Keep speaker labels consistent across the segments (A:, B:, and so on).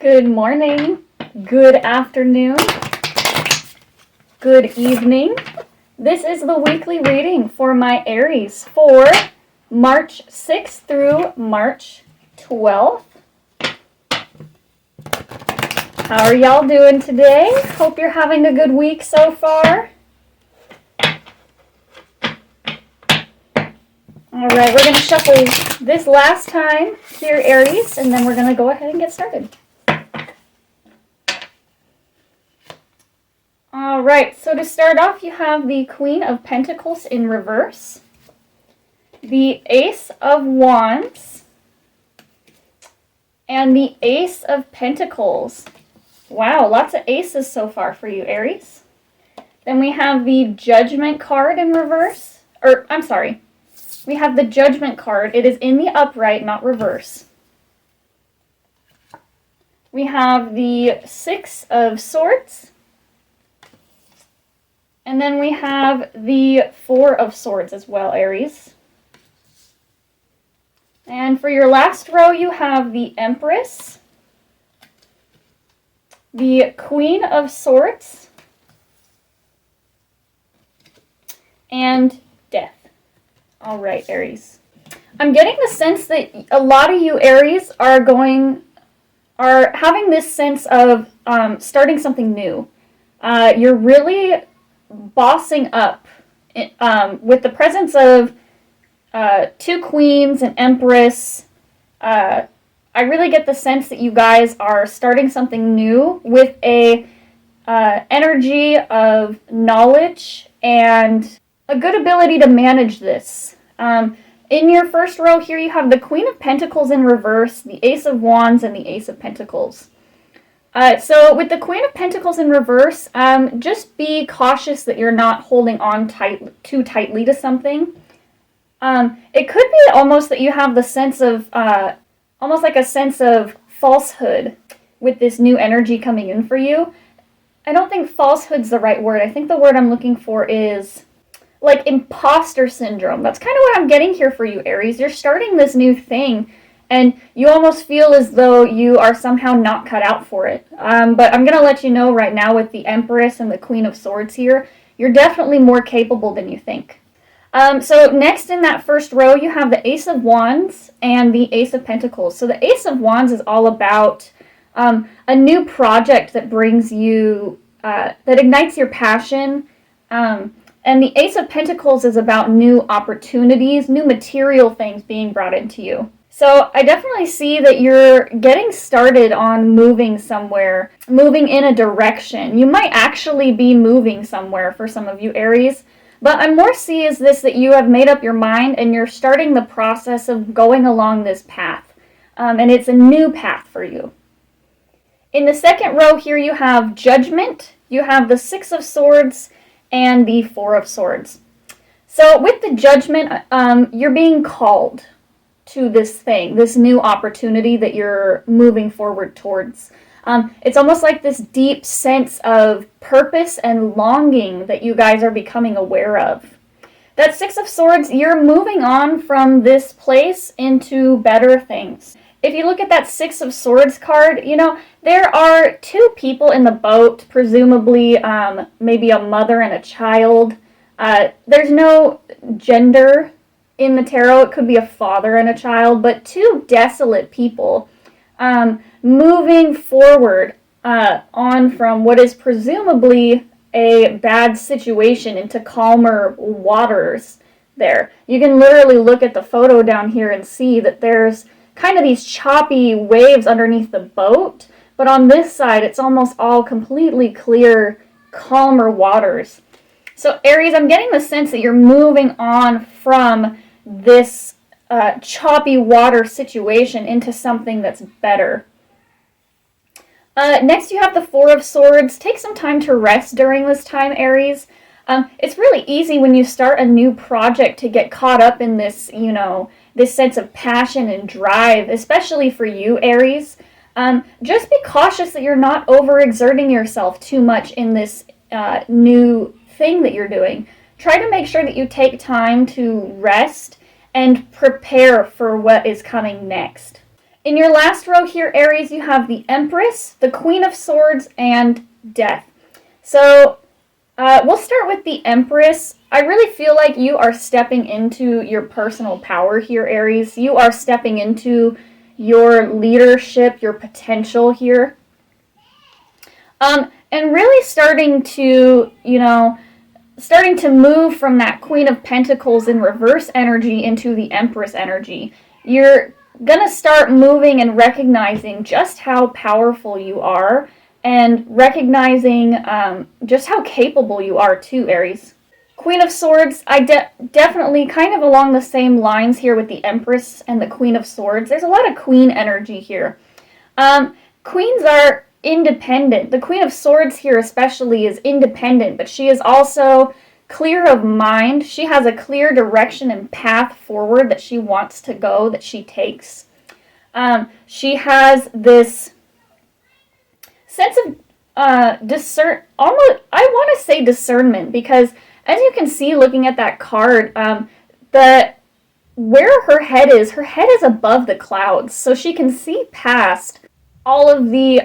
A: Good morning, good afternoon, good evening. This is the weekly reading for my Aries for March 6th through March 12th. How are y'all doing today? Hope you're having a good week so far. Alright, we're going to shuffle this last time here, Aries, and then we're going to go ahead and get started. Alright, so to start off, you have the Queen of Pentacles in reverse, the Ace of Wands, and the Ace of Pentacles. Wow, lots of aces so far for you, Aries. Then we have the Judgment card in reverse, we have the Judgment card. It is in the upright, not reverse. We have the Six of Swords. And then we have the Four of Swords as well, Aries. And for your last row, you have the Empress, the Queen of Swords, and Death. All right, Aries. I'm getting the sense that a lot of you, Aries, are having this sense of starting something new. You're really bossing up with the presence of two queens and Empress. I really get the sense that you guys are starting something new with a energy of knowledge and a good ability to manage this. In your first row here, you have the Queen of Pentacles in reverse, the Ace of Wands, and the Ace of Pentacles. So with the Queen of Pentacles in reverse, just be cautious that you're not holding on too tightly to something. It could be almost that you have the sense of, almost like a sense of falsehood with this new energy coming in for you. I don't think falsehood's the right word. I think the word I'm looking for is like imposter syndrome. That's kind of what I'm getting here for you, Aries. You're starting this new thing, and you almost feel as though you are somehow not cut out for it. But I'm going to let you know right now with the Empress and the Queen of Swords here, you're definitely more capable than you think. So next in that first row, you have the Ace of Wands and the Ace of Pentacles. So the Ace of Wands is all about a new project that brings you, that ignites your passion. And the Ace of Pentacles is about new opportunities, new material things being brought into you. So I definitely see that you're getting started on moving somewhere, moving in a direction. You might actually be moving somewhere for some of you, Aries. But I more see is this, that you have made up your mind and you're starting the process of going along this path. And it's a new path for you. In the second row here, you have Judgment, you have the Six of Swords, and the Four of Swords. So with the Judgment, you're being called to this thing, this new opportunity that you're moving forward towards. It's almost like this deep sense of purpose and longing that you guys are becoming aware of. That Six of Swords, you're moving on from this place into better things. If you look at that Six of Swords card, you know, there are two people in the boat, presumably maybe a mother and a child. There's no gender in the tarot. It could be a father and a child, but two desolate people moving forward on from what is presumably a bad situation into calmer waters there. You can literally look at the photo down here and see that there's kind of these choppy waves underneath the boat, but on this side it's almost all completely clear, calmer waters. So Aries, I'm getting the sense that you're moving on from this choppy water situation into something that's better. Next you have the Four of Swords. Take some time to rest during this time, Aries. It's really easy when you start a new project to get caught up in this, you know, this sense of passion and drive, especially for you, Aries. Just be cautious that you're not overexerting yourself too much in this new thing that you're doing. Try to make sure that you take time to rest and prepare for what is coming next. In your last row here, Aries, you have the Empress, the Queen of Swords, and Death. So we'll start with the Empress. I really feel like you are stepping into your personal power here, Aries. You are stepping into your leadership, your potential here. And really starting to move from that Queen of Pentacles in reverse energy into the Empress energy. You're going to start moving and recognizing just how powerful you are and recognizing just how capable you are too, Aries. Queen of Swords, I definitely kind of along the same lines here with the Empress and the Queen of Swords. There's a lot of Queen energy here. Queens are independent. The Queen of Swords here especially is independent, but she is also clear of mind. She has a clear direction and path forward that she wants to go, that she takes. She has this sense of I want to say discernment, because as you can see looking at that card, where her head is above the clouds, so she can see past all of the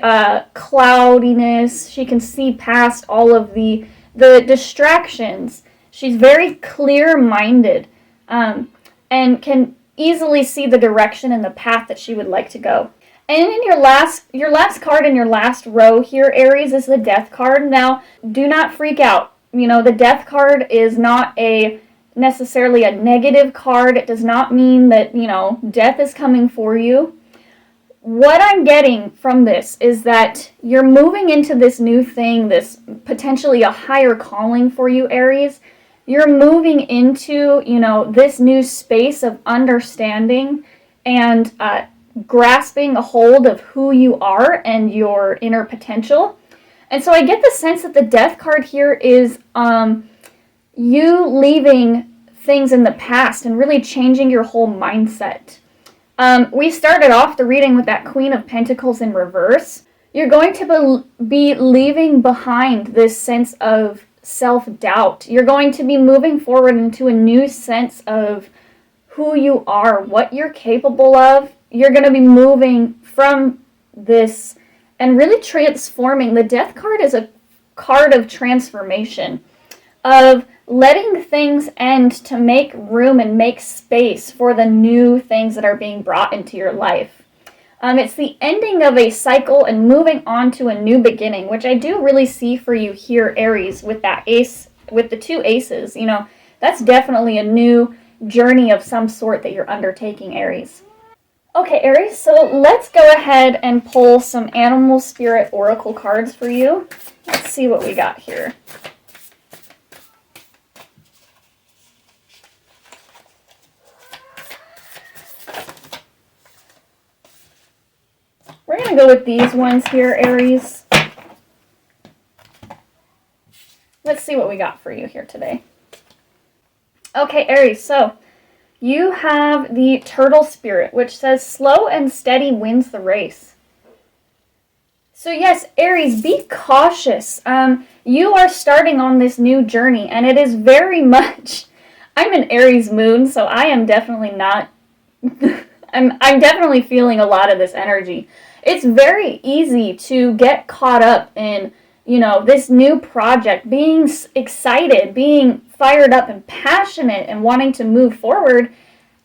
A: cloudiness. She can see past all of the distractions. She's very clear-minded and can easily see the direction and the path that she would like to go. And in your last card in your last row here, Aries, is the Death card. Now, do not freak out. The Death card is not necessarily a negative card. It does not mean that, death is coming for you. What I'm getting from this is that you're moving into this new thing, this potentially a higher calling for you, Aries. You're moving into, this new space of understanding and grasping a hold of who you are and your inner potential. And so I get the sense that the Death card here is you leaving things in the past and really changing your whole mindset. We started off the reading with that Queen of Pentacles in reverse. You're going to be leaving behind this sense of self-doubt. You're going to be moving forward into a new sense of who you are, what you're capable of. You're going to be moving from this and really transforming. The Death card is a card of transformation, of letting things end to make room and make space for the new things that are being brought into your life. It's the ending of a cycle and moving on to a new beginning, which I do really see for you here, Aries, with that ace, with the two aces. That's definitely a new journey of some sort that you're undertaking, Aries. Okay, Aries, so let's go ahead and pull some Animal Spirit Oracle cards for you. Let's see what we got here. We're going to go with these ones here, Aries. Let's see what we got for you here today. Okay, Aries, so you have the Turtle Spirit, which says slow and steady wins the race. So yes, Aries, be cautious. You are starting on this new journey, and it is very much, I'm an Aries moon, so I am definitely not, I'm definitely feeling a lot of this energy. It's very easy to get caught up in, this new project, being excited, being fired up and passionate and wanting to move forward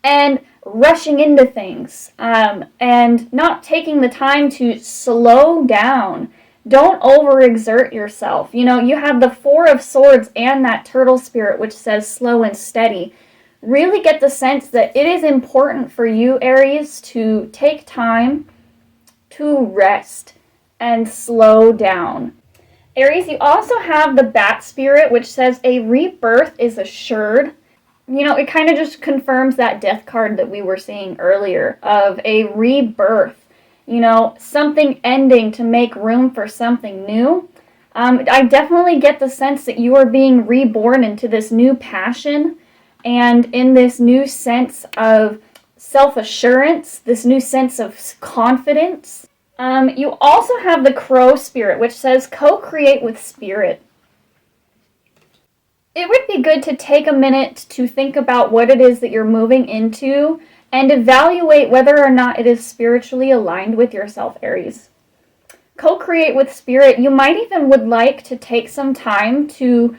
A: and rushing into things and not taking the time to slow down. Don't overexert yourself. You have the Four of Swords and that Turtle Spirit, which says slow and steady. Really get the sense that it is important for you, Aries, to take time to rest and slow down. Aries, you also have the Bat Spirit, which says a rebirth is assured. It kind of just confirms that Death card that we were seeing earlier of a rebirth. Something ending to make room for something new. I definitely get the sense that you are being reborn into this new passion and in this new sense of self-assurance, this new sense of confidence. You also have the Crow Spirit, which says co-create with spirit. It would be good to take a minute to think about what it is that you're moving into and evaluate whether or not it is spiritually aligned with yourself, Aries. Co-create with spirit. You might even would like to take some time to,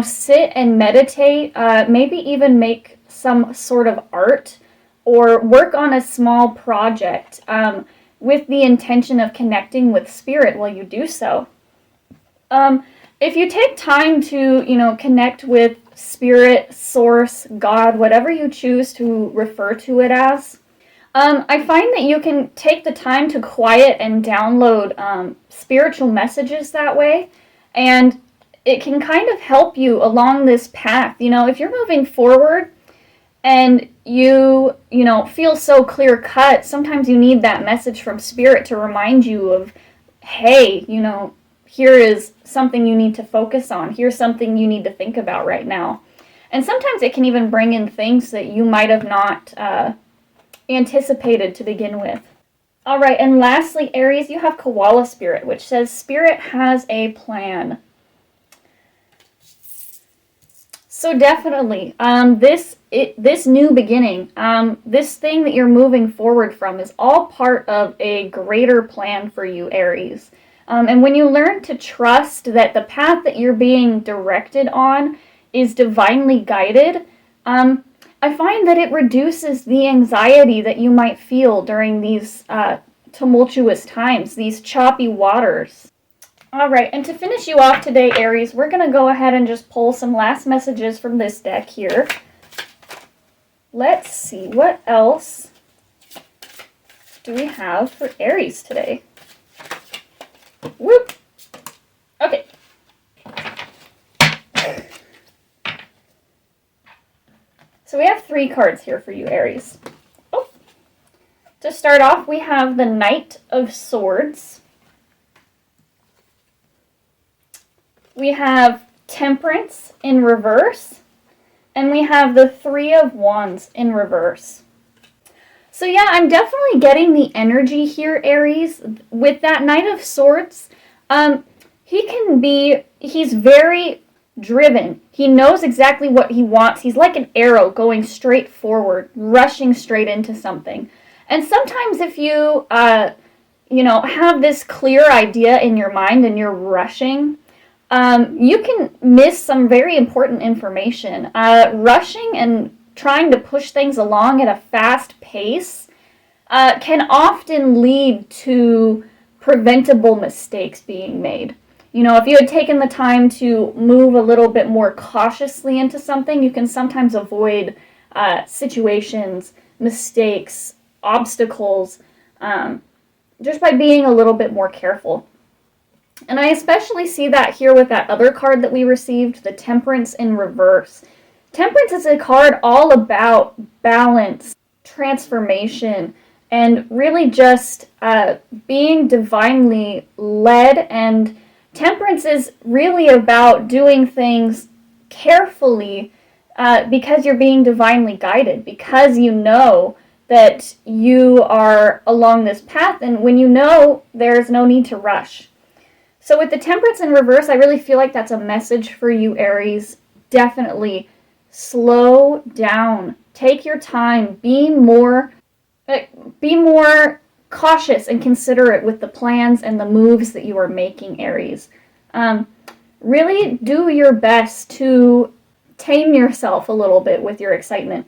A: sit and meditate, maybe even make some sort of art or work on a small project with the intention of connecting with spirit while you do so. If you take time to, connect with spirit, source, God, whatever you choose to refer to it as, I find that you can take the time to quiet and download spiritual messages that way, and it can kind of help you along this path. If you're moving forward and you feel so clear cut, sometimes you need that message from spirit to remind you of, hey, here is something you need to focus on. Here's something you need to think about right now. And sometimes it can even bring in things that you might have not anticipated to begin with. All right, and lastly, Aries, you have Koala Spirit, which says Spirit has a plan. So definitely, this new beginning, this thing that you're moving forward from is all part of a greater plan for you, Aries. And when you learn to trust that the path that you're being directed on is divinely guided, I find that it reduces the anxiety that you might feel during these tumultuous times, these choppy waters. All right, and to finish you off today, Aries, we're going to go ahead and just pull some last messages from this deck here. Let's see, what else do we have for Aries today? Whoop! Okay. So we have 3 cards here for you, Aries. Oh. To start off, we have the Knight of Swords. We have Temperance in reverse. And we have the 3 of Wands in reverse. So yeah, I'm definitely getting the energy here, Aries. With that Knight of Swords, he's very driven. He knows exactly what he wants. He's like an arrow going straight forward, rushing straight into something. And sometimes if you, have this clear idea in your mind and you're rushing, you can miss some very important information. Rushing and trying to push things along at a fast pace can often lead to preventable mistakes being made. If you had taken the time to move a little bit more cautiously into something, you can sometimes avoid situations, mistakes, obstacles, just by being a little bit more careful. And I especially see that here with that other card that we received, the Temperance in reverse. Temperance is a card all about balance, transformation, and really just being divinely led. And Temperance is really about doing things carefully because you're being divinely guided, because you know that you are along this path, and when you know, there's no need to rush. So with the Temperance in reverse, I really feel like that's a message for you, Aries. Definitely slow down. Take your time. Be more cautious and considerate with the plans and the moves that you are making, Aries. Really do your best to tame yourself a little bit with your excitement.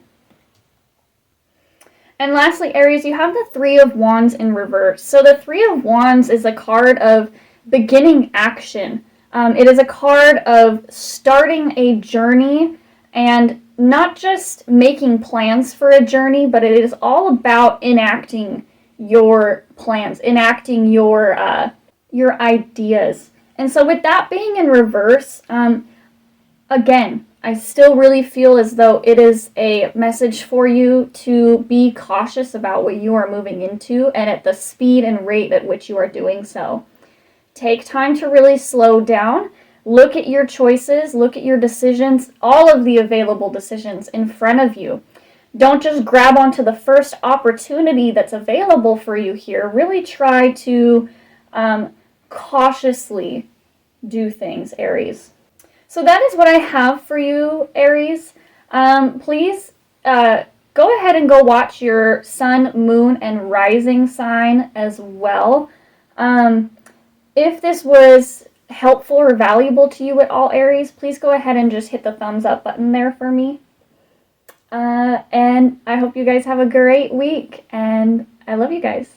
A: And lastly, Aries, you have the 3 of Wands in reverse. So the 3 of Wands is a card of beginning action. It is a card of starting a journey and not just making plans for a journey, but it is all about enacting your plans, enacting your ideas. And so with that being in reverse, again, I still really feel as though it is a message for you to be cautious about what you are moving into and at the speed and rate at which you are doing so. Take time to really slow down. Look at your choices, look at your decisions, all of the available decisions in front of you. Don't just grab onto the first opportunity that's available for you here. Really try to cautiously do things, Aries. So that is what I have for you, Aries. Please go ahead and go watch your sun, moon, and rising sign as well. If this was helpful or valuable to you at all, Aries, please go ahead and just hit the thumbs up button there for me. And I hope you guys have a great week, and I love you guys.